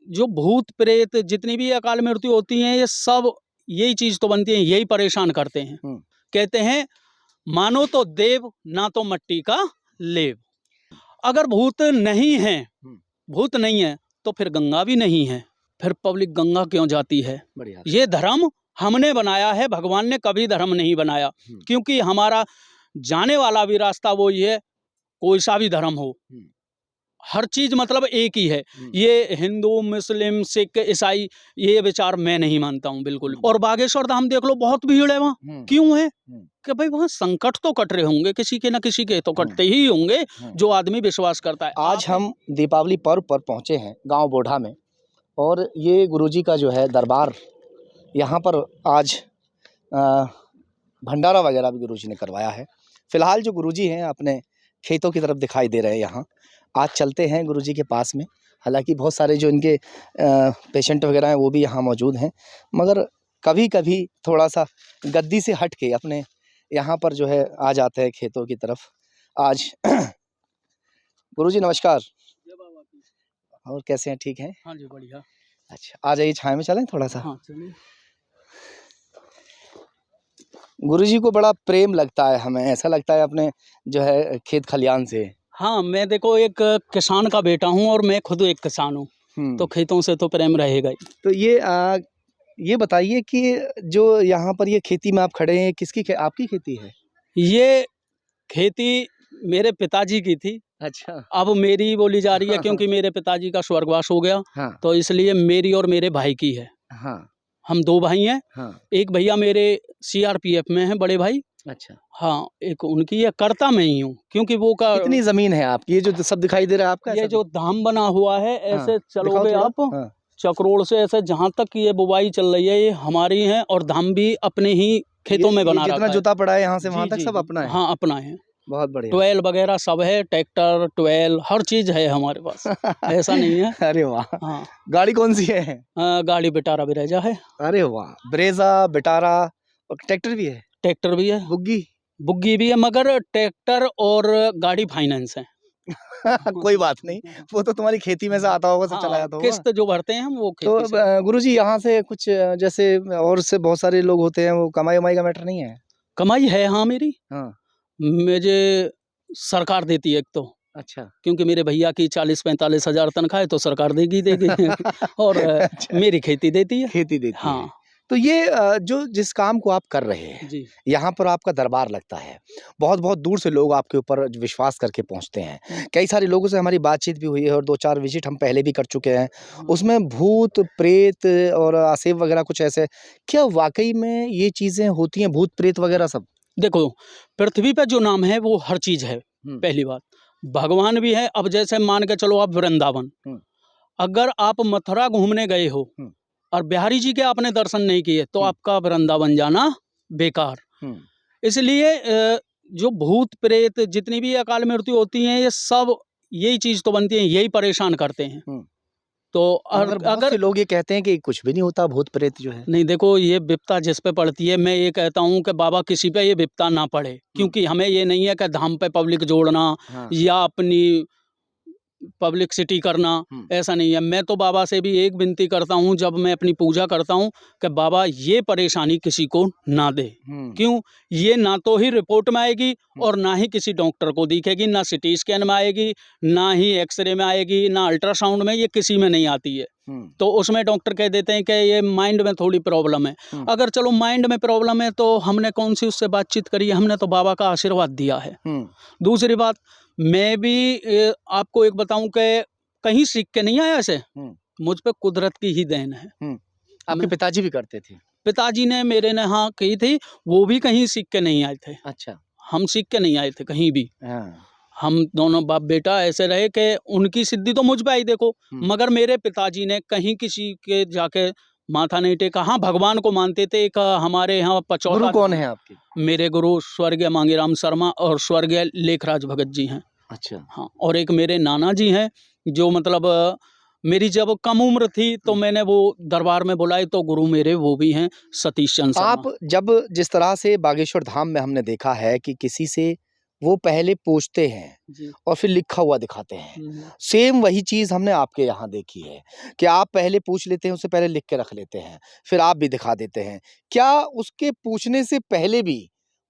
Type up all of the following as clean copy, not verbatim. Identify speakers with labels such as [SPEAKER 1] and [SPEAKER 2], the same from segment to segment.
[SPEAKER 1] जो भूत प्रेत जितनी भी अकाल मृत्यु होती हैं, ये सब यही चीज तो बनती है, यही परेशान करते हैं। कहते हैं मानो तो देव ना तो मट्टी का लेव। अगर भूत नहीं है, भूत नहीं है तो फिर गंगा भी नहीं है, फिर पब्लिक गंगा क्यों जाती है? ये धर्म हमने बनाया है, भगवान ने कभी धर्म नहीं बनाया। क्योंकि हमारा जाने वाला भी रास्ता वो ही है, कोई सा भी धर्म हो, हर चीज मतलब एक ही है। ये हिंदू मुस्लिम सिख ईसाई ये विचार मैं नहीं मानता हूँ बिल्कुल। और बागेश्वर धाम देख लो, बहुत भीड़ है वहाँ। क्यों है? कि भाई वहाँ संकट तो कट रहे होंगे, किसी के ना किसी के तो कटते ही होंगे, जो आदमी विश्वास करता है।
[SPEAKER 2] आज हम दीपावली पर्व पर पहुंचे हैं गांव बोढ़ा में, और ये गुरुजी का जो है दरबार, यहाँ पर आज भंडारा वगैरह भी गुरुजी ने करवाया है। फिलहाल जो गुरुजी हैं अपने खेतों की तरफ दिखाई दे रहे हैं यहाँ। आज चलते हैं गुरुजी के पास में। हालांकि बहुत सारे जो इनके पेशेंट वगैरह हैं वो भी यहाँ मौजूद हैं, मगर कभी कभी थोड़ा सा गद्दी से हट के अपने यहाँ पर जो है आ जाते हैं खेतों की तरफ। आज गुरुजी नमस्कार। और कैसे हैं? ठीक हैं?
[SPEAKER 1] हाँ जी, बढ़िया।
[SPEAKER 2] अच्छा, आ जाइए, छाया में चलें थोड़ा सा।
[SPEAKER 1] हाँ चलिए।
[SPEAKER 2] गुरुजी को बड़ा प्रेम लगता है, हमें ऐसा लगता है अपने जो है खेत खलियान से।
[SPEAKER 1] हाँ, मैं देखो एक किसान का बेटा हूँ और मैं खुद एक किसान हूँ, तो खेतों से तो प्रेम रहेगा ही।
[SPEAKER 2] तो ये बताइए कि जो यहाँ पर ये खेती में आप खड़े हैं, किसकी आपकी खेती है?
[SPEAKER 1] ये खेती मेरे पिताजी की थी।
[SPEAKER 2] अच्छा।
[SPEAKER 1] अब मेरी बोली जा रही है क्योंकि मेरे पिताजी का स्वर्गवास हो गया।
[SPEAKER 2] हाँ।
[SPEAKER 1] तो इसलिए मेरी और मेरे भाई की है।
[SPEAKER 2] हाँ।
[SPEAKER 1] हम दो भाई हैं।
[SPEAKER 2] हाँ।
[SPEAKER 1] एक भैया मेरे CRPF में है, बड़े भाई।
[SPEAKER 2] अच्छा।
[SPEAKER 1] हाँ, एक उनकी है, करता मैं ही हूँ क्योंकि वो का।
[SPEAKER 2] कितनी जमीन है आपकी? ये जो सब दिखाई दे रहा है आपका?
[SPEAKER 1] ये जो धाम बना हुआ है, ऐसे
[SPEAKER 2] हाँ,
[SPEAKER 1] चलोगे आप।
[SPEAKER 2] हाँ।
[SPEAKER 1] चक्रोड़ से ऐसे जहाँ तक ये बुवाई चल रही है, ये हमारी है। और धाम भी अपने ही खेतों में बना रखा है।
[SPEAKER 2] जितना जुता पड़ा है यहाँ से वहाँ तक सब अपना है?
[SPEAKER 1] हाँ, अपना है।
[SPEAKER 2] बहुत बढ़िया।
[SPEAKER 1] ट्वेल वगैरह सब है, ट्रैक्टर ट्वेल हर चीज है हमारे पास। ऐसा नहीं है।
[SPEAKER 2] अरे वाह।
[SPEAKER 1] हाँ।
[SPEAKER 2] गाड़ी कौन सी है?
[SPEAKER 1] गाड़ी बिटारा ब्रेजा है।
[SPEAKER 2] अरे वाह, ब्रेजा, बिटारा, और ट्रैक्टर भी है?
[SPEAKER 1] ट्रैक्टर भी है, बुग्गी भी है, मगर ट्रैक्टर और गाड़ी फाइनेंस है।
[SPEAKER 2] कोई बात नहीं, वो तो तुम्हारी खेती में से आता होगा, सब चला जाता होगा।
[SPEAKER 1] किस्त जो भरते हैं हम वो खेती
[SPEAKER 2] तो
[SPEAKER 1] से।
[SPEAKER 2] गुरुजी यहाँ से कुछ जैसे और से बहुत सारे लोग होते हैं, वो कमाई वमाई का मैटर नहीं है?
[SPEAKER 1] कमाई है हाँ मेरी।
[SPEAKER 2] हाँ।
[SPEAKER 1] मुझे सरकार देती है एक तो। अच्छा। क्योंकि मेरे भैया की 40-45 हज़ार तनख्वाह है, तो सरकार देगी। और अच्छा। मेरी खेती देती है। खेती देती है। हाँ।
[SPEAKER 2] तो ये जो जिस काम को आप कर रहे हैं जी, यहाँ पर आपका दरबार लगता है, बहुत बहुत दूर से लोग आपके ऊपर विश्वास करके पहुँचते हैं। कई सारे लोगों से हमारी बातचीत भी हुई है और 2-4 विजिट हम पहले भी कर चुके हैं। उसमें भूत प्रेत और आसेव वगैरह कुछ ऐसे, क्या वाकई में ये चीज़ें होती हैं, भूत प्रेत वगैरह सब?
[SPEAKER 1] देखो, पृथ्वी पे जो नाम है वो हर चीज़ है। पहली बात, भगवान भी है। अब जैसे मान के चलो आप वृंदावन, अगर आप मथुरा घूमने गए हो और बिहारी जी के आपने दर्शन नहीं किए, तो आपका वृंदावन जाना बेकार। इसलिए जो भूत प्रेत जितनी भी अकाल मृत्यु होती हैं, ये सब यही चीज तो बनती है, यही परेशान करते हैं। तो अगर
[SPEAKER 2] से लोग ये कहते हैं कि कुछ भी नहीं होता, भूत प्रेत जो है
[SPEAKER 1] नहीं, देखो ये विपता जिस पे पड़ती है, मैं ये कहता हूँ कि बाबा किसी पे ये विपता ना पड़े, क्योंकि हमें ये नहीं है कि धाम पे पब्लिक जोड़ना या अपनी पब्लिसिटी करना, ऐसा नहीं है। मैं तो बाबा से भी एक विनती करता हूँ जब मैं अपनी पूजा करता हूँ कि बाबा ये परेशानी किसी को ना दे। क्यों? ये ना तो ही रिपोर्ट में आएगी और ना ही किसी डॉक्टर को दिखेगी, ना सिटी स्कैन में आएगी, ना ही एक्सरे में आएगी, ना अल्ट्रासाउंड में, ये किसी में नहीं आती है। तो उसमें डॉक्टर कह देते हैं कि ये माइंड में थोड़ी प्रॉब्लम है। अगर चलो माइंड में प्रॉब्लम है तो हमने कौन सी उससे बातचीत करी है? हमने तो बाबा का आशीर्वाद दिया है। दूसरी बात, मैं भी आपको एक बताऊं कि कहीं सीख के नहीं आया ऐसे, मुझ पे कुदरत की ही देन है।
[SPEAKER 2] आपके पिताजी भी करते थे?
[SPEAKER 1] पिताजी ने मेरे ने हाँ की थी, वो भी कहीं सीख के नहीं आए थे।
[SPEAKER 2] अच्छा।
[SPEAKER 1] हम सीख के नहीं आए थे कहीं भी। हम दोनों बाप बेटा ऐसे रहे कि उनकी सिद्धि तो मुझ पे आई देखो, मगर मेरे पिताजी ने कहीं किसी के जाके माथा नहीं टेका। हाँ, भगवान को मानते थे। एक हमारे यहाँ पचौता।
[SPEAKER 2] गुरु कौन है आपके?
[SPEAKER 1] मेरे गुरु स्वर्गीय मांगीराम शर्मा और स्वर्गीय लेखराज भगत जी हैं।
[SPEAKER 2] अच्छा।
[SPEAKER 1] हाँ, और एक मेरे नाना जी हैं, जो मतलब मेरी जब कम उम्र थी तो मैंने वो दरबार में बुलाए, तो गुरु मेरे वो भी हैं, सतीश चंद्र शर्मा।
[SPEAKER 2] आप जब जिस तरह से बागेश्वर धाम में हमने देखा है कि किसी से वो पहले पूछते हैं
[SPEAKER 1] जी।
[SPEAKER 2] और फिर लिखा हुआ दिखाते हैं।
[SPEAKER 1] हम्म।
[SPEAKER 2] सेम वही चीज़ हमने आपके यहाँ देखी है कि आप पहले पूछ लेते हैं, उससे पहले लिख के रख लेते हैं, फिर आप भी दिखा देते हैं। क्या उसके पूछने से पहले भी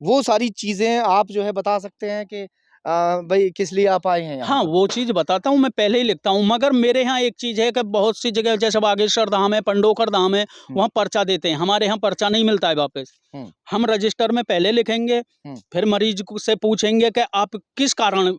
[SPEAKER 2] वो सारी चीज़ें आप जो है बता सकते हैं कि भई किस लिए आप आए हैं यहाँ
[SPEAKER 1] हाँ,
[SPEAKER 2] पर?
[SPEAKER 1] वो चीज़ बताता हूँ, मैं पहले ही लिखता हूँ, मगर मेरे यहाँ एक चीज़ है कि बहुत सी जगह जैसे बागेश्वर धाम है, पंडोखर धाम है, वहाँ पर्चा देते हैं। हमारे यहाँ पर्चा नहीं मिलता है वापस।
[SPEAKER 2] हुँ।
[SPEAKER 1] हम रजिस्टर में पहले लिखेंगे,
[SPEAKER 2] हुँ।
[SPEAKER 1] फिर मरीज से पूछेंगे कि आप किस कारण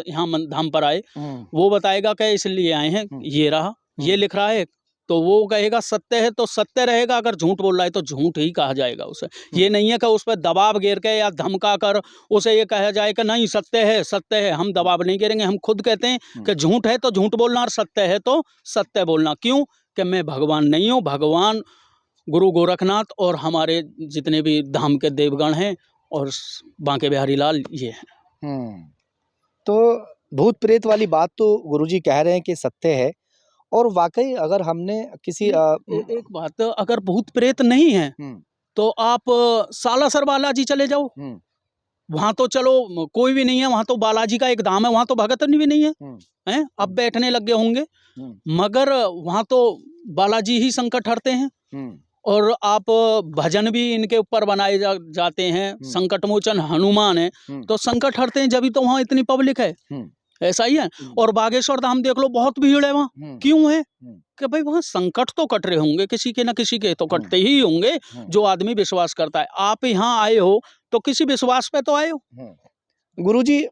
[SPEAKER 1] यहाँ धाम पर आए।
[SPEAKER 2] हुँ।
[SPEAKER 1] वो बताएगा कि इसलिए आए हैं,
[SPEAKER 2] हुँ।
[SPEAKER 1] ये रहा, ये लिख रहा है, तो वो कहेगा सत्य है तो सत्य रहेगा, अगर झूठ बोल रहा है तो झूठ ही कहा जाएगा उसे। ये नहीं है कि उस पर दबाव घेर के या धमका कर उसे ये कहा जाए कि नहीं सत्य है, सत्य है। हम दबाव नहीं घेरेंगे, हम खुद कहते हैं कि झूठ है तो झूठ बोलना और सत्य है तो सत्य बोलना। क्यों? कि मैं भगवान नहीं हूँ, भगवान गुरु गोरखनाथ और हमारे जितने भी धाम के देवगण हैं और बांके बिहारी लाल ये हैं।
[SPEAKER 2] तो भूत प्रेत वाली बात तो गुरुजी कह रहे हैं कि सत्य है, और वाक़ई अगर हमने किसी
[SPEAKER 1] एक बात, अगर भूत प्रेत नहीं है तो आप सालासर बालाजी चले जाओ, वहाँ तो चलो कोई भी नहीं है, वहाँ तो बालाजी का एक धाम है, वहाँ तो भगत भी नहीं है, हैं? अब बैठने लग गए होंगे, मगर वहाँ तो बालाजी ही संकट हरते हैं। और आप भजन भी इनके ऊपर बनाए जाते हैं, संकट मोचन हनुमान है, तो संकट हरते हैं, जब तो वहाँ इतनी पब्लिक है। ऐसा ही है। और बागेश्वर धाम देख लो, बहुत भीड़ है वहाँ। क्यों है? कि भाई वहाँ संकट तो कट रहे होंगे, किसी के ना किसी के तो कटते ही होंगे, जो आदमी विश्वास करता है। आप यहाँ आए हो तो किसी विश्वास पे तो आए हो।
[SPEAKER 2] गुरुजी,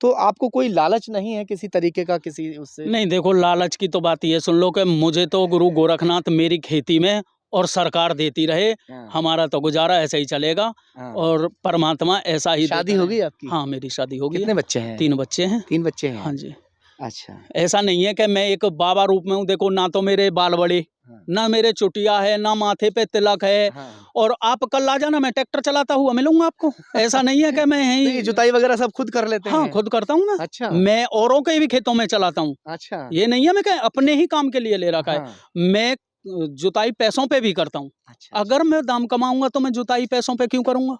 [SPEAKER 2] तो आपको कोई लालच नहीं है किसी तरीके का, किसी उससे?
[SPEAKER 1] नहीं, देखो लालच की तो बात ये सुन लो कि मुझे तो गुरु गोरखनाथ मेरी खेती में और सरकार देती रहे, हमारा तो गुजारा ऐसा ही चलेगा, और परमात्मा ऐसा ही
[SPEAKER 2] शादी हो गई आपकी?
[SPEAKER 1] हाँ, मेरी शादी हो गई।
[SPEAKER 2] कितने बच्चे हैं?
[SPEAKER 1] 3 बच्चे हैं।
[SPEAKER 2] 3 बच्चे हैं?
[SPEAKER 1] हाँ जी।
[SPEAKER 2] अच्छा।
[SPEAKER 1] ऐसा नहीं है कि मैं एक बाबा रूप में हूँ। देखो, ना तो मेरे बाल बड़े, ना मेरे चुटिया है, ना माथे पे तिलक है, और आप कल आ जाना, मैं ट्रैक्टर चलाता हुआ मिलूंगा आपको। ऐसा नहीं है कि मैं
[SPEAKER 2] तो जुताई वगैरह सब खुद कर लेते हैं?
[SPEAKER 1] हाँ, खुद करता हूँ मैं।
[SPEAKER 2] अच्छा।
[SPEAKER 1] मैं औरों के भी खेतों में चलाता हूँ।
[SPEAKER 2] अच्छा।
[SPEAKER 1] ये नहीं है मैं क्या अपने ही काम के लिए ले रखा है। मैं जुताई पैसों पे भी करता हूँ।
[SPEAKER 2] अच्छा।
[SPEAKER 1] अगर मैं दाम कमाऊंगा तो मैं जुताई पैसों पे क्यों करूंगा?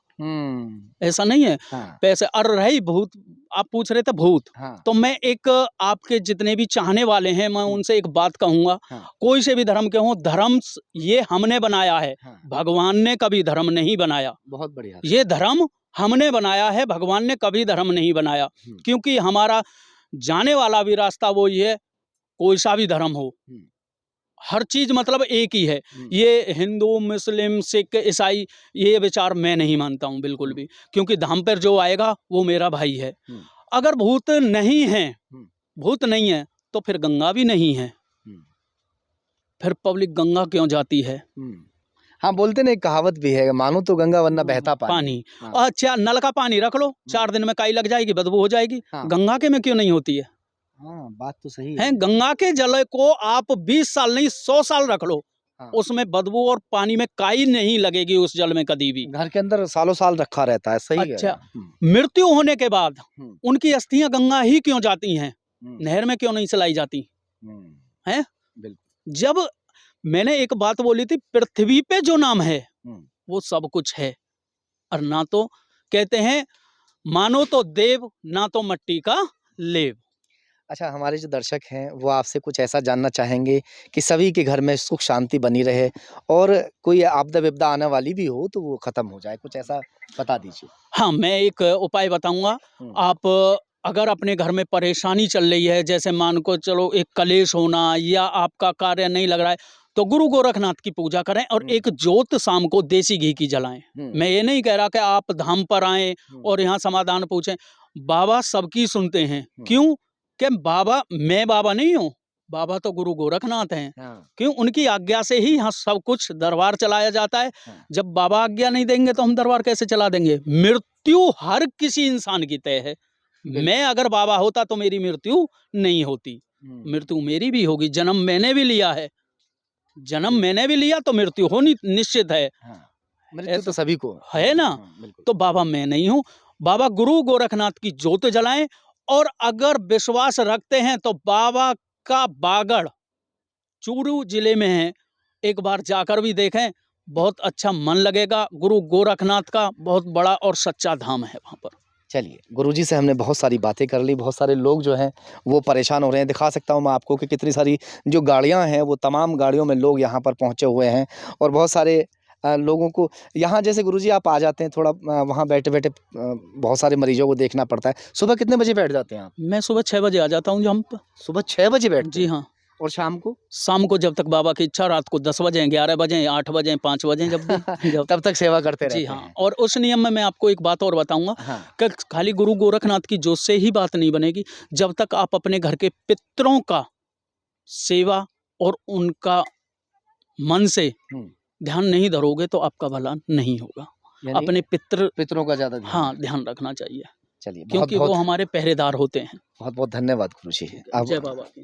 [SPEAKER 1] ऐसा नहीं है। पैसे। और रही भूत, आप पूछ रहे थे भूत, तो मैं एक आपके जितने भी चाहने वाले हैं, मैं उनसे एक बात कहूंगा, कोई से भी धर्म के हों, धर्म ये हमने बनाया है, भगवान ने कभी धर्म नहीं बनाया।
[SPEAKER 2] बहुत बढ़िया। ये
[SPEAKER 1] धर्म हमने बनाया है, भगवान ने कभी धर्म नहीं बनाया। क्योंकि हमारा जाने वाला भी रास्ता वो ही है, कोई सा भी धर्म हो, हर चीज मतलब एक ही है। ये हिंदू, मुस्लिम, सिख, ईसाई, ये विचार मैं नहीं मानता हूँ बिल्कुल भी, क्योंकि धाम पर जो आएगा वो मेरा भाई है। अगर भूत नहीं है, भूत नहीं है, तो फिर गंगा भी नहीं है। फिर पब्लिक गंगा क्यों जाती है?
[SPEAKER 2] हाँ, बोलते ना, एक कहावत भी है, मानो तो गंगा वरना बहता पानी।
[SPEAKER 1] अच्छा, नल का पानी रख लो, 4 दिन में काई लग जाएगी, बदबू हो जाएगी। गंगा के में क्यों नहीं होती है?
[SPEAKER 2] हाँ, बात तो सही
[SPEAKER 1] है। गंगा के जल को आप 20 साल नहीं 100 साल रख लो, उसमें बदबू और पानी में काई नहीं लगेगी उस जल में कभी भी।
[SPEAKER 2] घर के अंदर सालों साल रखा रहता है। सही।
[SPEAKER 1] अच्छा, मृत्यु होने के बाद उनकी अस्थियां गंगा ही क्यों जाती हैं? नहर में क्यों नहीं चलाई जाती हैं? जब मैंने एक बात बोली थी, पृथ्वी पे जो नाम है वो सब कुछ है, और ना तो कहते हैं मानो तो देव, ना तो मट्टी का लेव।
[SPEAKER 2] अच्छा, हमारे जो दर्शक हैं वो आपसे कुछ ऐसा जानना चाहेंगे कि सभी के घर में सुख शांति बनी रहे, और कोई आपदा विपदा आने वाली भी हो तो वो खत्म हो जाए, कुछ ऐसा बता दीजिए।
[SPEAKER 1] हाँ, मैं एक उपाय बताऊंगा। आप अगर अपने घर में परेशानी चल रही है, जैसे मान को चलो एक कलेश होना, या आपका कार्य नहीं लग रहा है, तो गुरु गोरखनाथ की पूजा करें, और एक जोत शाम को देसी घी की जलाएं। मैं ये नहीं कह रहा कि आप धाम पर आएं और यहाँ समाधान पूछें। बाबा सबकी सुनते हैं। क्यों? कि बाबा, मैं बाबा नहीं हूँ, बाबा तो गुरु गोरखनाथ हैं। क्यों? उनकी आज्ञा से ही यहाँ सब कुछ दरबार चलाया जाता है। जब बाबा आज्ञा नहीं देंगे तो हम दरबार कैसे चला देंगे? मृत्यु हर किसी इंसान की तय है। मैं अगर बाबा होता तो मेरी मृत्यु नहीं होती। मृत्यु मेरी भी होगी, जन्म मैंने भी लिया है, जन्म मैंने भी लिया तो मृत्यु होनी निश्चित है।
[SPEAKER 2] मृत्यु तो सभी को
[SPEAKER 1] है ना। तो बाबा मैं नहीं हूँ, बाबा गुरु गोरखनाथ की ज्योत जलाएं, और अगर विश्वास रखते हैं तो बाबा का बागड़ चूरू जिले में है, एक बार जाकर भी देखें, बहुत अच्छा मन लगेगा। गुरु गोरखनाथ का बहुत बड़ा और सच्चा धाम है वहाँ पर।
[SPEAKER 2] चलिए, गुरुजी से हमने बहुत सारी बातें कर ली, बहुत सारे लोग जो हैं वो परेशान हो रहे हैं। दिखा सकता हूँ मैं आपको कि कितनी सारी जो गाड़ियाँ हैं, वो तमाम गाड़ियों में लोग यहाँ पर पहुँचे हुए हैं और बहुत सारे लोगों को यहाँ जैसे गुरुजी आप आ जाते हैं थोड़ा वहाँ बैठे-बैठे बहुत सारे मरीजों को देखना पड़ता है। सुबह कितने बजे बैठ जाते हैं आप?
[SPEAKER 1] मैं सुबह 6 बजे आ जाता हूँ जंप।
[SPEAKER 2] सुबह 6 बजे बैठते
[SPEAKER 1] जी
[SPEAKER 2] हैं?
[SPEAKER 1] हाँ।
[SPEAKER 2] और शाम को?
[SPEAKER 1] शाम को जब तक बाबा की इच्छा, रात को 10 बजे, 11 बजे, 8 बजे, 5 बजे, जब भी जब
[SPEAKER 2] तब तक सेवा करते
[SPEAKER 1] जी
[SPEAKER 2] रहते
[SPEAKER 1] हाँ।
[SPEAKER 2] हैं।
[SPEAKER 1] और उस नियम में मैं आपको एक बात और बताऊँगा
[SPEAKER 2] हाँ,
[SPEAKER 1] कि खाली गुरु गोरखनाथ की जोत से ही बात नहीं बनेगी, जब तक आप अपने घर के पितरों का सेवा और उनका मन से
[SPEAKER 2] हुँ,
[SPEAKER 1] ध्यान नहीं धरोगे तो आपका भला नहीं होगा।
[SPEAKER 2] यानी
[SPEAKER 1] अपने पितरों
[SPEAKER 2] का ज़्यादा ध्यान
[SPEAKER 1] हाँ,
[SPEAKER 2] रखें।
[SPEAKER 1] ध्यान रखना चाहिए,
[SPEAKER 2] चलिए,
[SPEAKER 1] क्योंकि वो
[SPEAKER 2] बहुत-बहुत
[SPEAKER 1] हमारे पहरेदार होते हैं।
[SPEAKER 2] बहुत-बहुत धन्यवाद गुरुजी। अब
[SPEAKER 1] जय बाबा की।